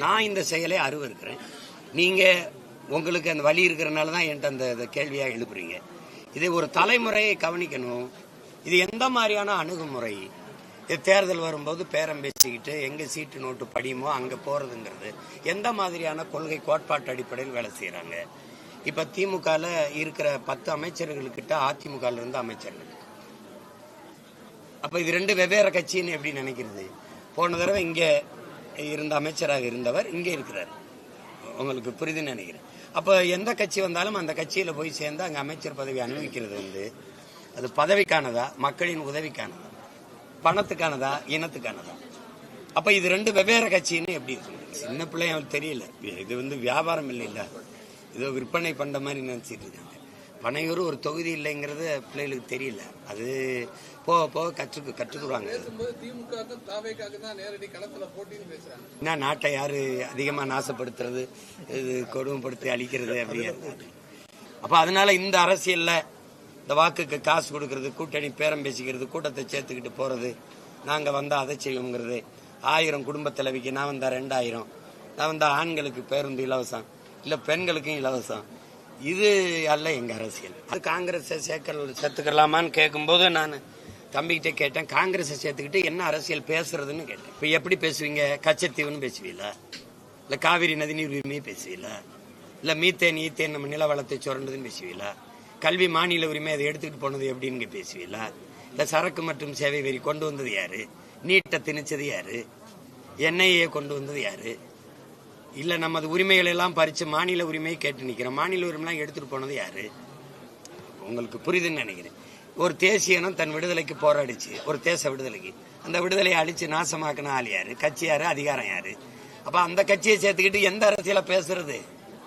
நான் இந்த செயலை இருக்கிறேன். நீங்க உங்களுக்கு அந்த வழி இருக்கிறனால தான் என்கிட்ட அந்த கேள்வியா எழுப்புறீங்க. இதை ஒரு தலைமுறையை கவனிக்கணும். இது எந்த மாதிரியான அணுகுமுறை? இது தேர்தல் வரும்போது பேரம் பேசிக்கிட்டு எங்க சீட்டு நோட்டு படியுமோ அங்க போறதுங்கிறது எந்த மாதிரியான கொள்கை கோட்பாட்டு அடிப்படையில் வேலை செய்யறாங்க? இப்ப திமுகல இருக்கிற 10 அமைச்சர்களுக்கிட்ட அதிமுக இருந்து அமைச்சர்கள். அப்ப இது ரெண்டு வெவ்வேறு கட்சின்னு எப்படி நினைக்கிறது? போன தடவை இங்க இருந்த அமைச்சராக இருந்தவர் இங்கே இருக்கிறார். உங்களுக்கு புரிதுன்னு நினைக்கிறேன். அப்ப எந்த கட்சி வந்தாலும் அந்த கட்சியில போய் சேர்ந்து அங்க அமைச்சர் பதவி அனுபவிக்கிறது அது பதவிக்கானதா, மக்களின் உதவிக்கானதா, பணத்துக்கானதா, இனத்துக்கானதா? அப்ப இது ரெண்டு வெவ்வேறு கட்சின்னு எப்படி இருக்கு? சின்ன பிள்ளை அவங்களுக்கு தெரியல. இது வியாபாரம் இல்லைல்ல, இதோ விற்பனை பண்ற மாதிரி நினைச்சிட்டு இருக்காங்க. பனையூர் ஒரு தொகுதி இல்லைங்கிறது பிள்ளைகளுக்கு தெரியல. அது போக போக கற்றுக்குறாங்க. என்ன நாட்டை யாரு அதிகமா நாசப்படுத்துறது, இது கொடுமைப்படுத்தி அழிக்கிறது அப்படிங்கிறது. அப்ப அதனால இந்த அரசியல்ல இந்த வாக்குக்கு காசு கொடுக்கறது, கூட்டணி பேரம் பேசிக்கிறது, கூட்டத்தை சேர்த்துக்கிட்டு போறது, நாங்க வந்தா அதை செய்வோங்கிறது, 1000 குடும்ப தலைவிக்கு நான் வந்தா 2000, நான் வந்தா ஆண்களுக்கு பேருந்து இலவசம், இல்ல பெண்களுக்கும் இலவசம், இது அல்ல எங்க அரசியல். அது காங்கிரஸ் சேர்த்துக்கலாமான்னு கேட்கும்போது நான் தம்பிக்கிட்ட கேட்டேன், காங்கிரஸ் சேர்த்துக்கிட்டு என்ன அரசியல் பேசுறதுன்னு கேட்டேன். இப்ப எப்படி பேசுவீங்க? கச்சத்தீவுன்னு பேசுவீங்களா, இல்ல காவிரி நதிநீர் உரிமையை பேசுவீங்களா, இல்ல மீத்தேன் ஈத்தேன் நம்ம நில வளத்தை சுரண்டதுன்னு பேசுவீங்களா, கல்வி மாநில உரிமை அதை எடுத்துக்கிட்டு போனது எப்படின்னு பேசுவீங்களா, இல்ல சரக்கு மற்றும் சேவை வரி கொண்டு வந்தது யாரு, நீட்டை திணிச்சது யாரு, என்ஐஏ கொண்டு வந்தது யாரு, இல்ல நமது உரிமைகள் எல்லாம் பறிச்சு மாநில உரிமையை கேட்டு நிக்கிறோம், மாநில உரிமைலாம் எடுத்துட்டு போனது யாரு? உங்களுக்கு புரியுதுன்னு நினைக்கிறேன். ஒரு தேசியனம் தன் விடுதலைக்கு போராடிச்சு, ஒரு தேச விடுதலைக்கு. அந்த விடுதலையை அழிச்சு நாசமாக்கின ஆள் யாரு? கட்சி யாரு? அதிகாரம் யாரு? அப்ப அந்த கட்சியை சேர்த்துக்கிட்டு எந்த அரசியல பேசுறது?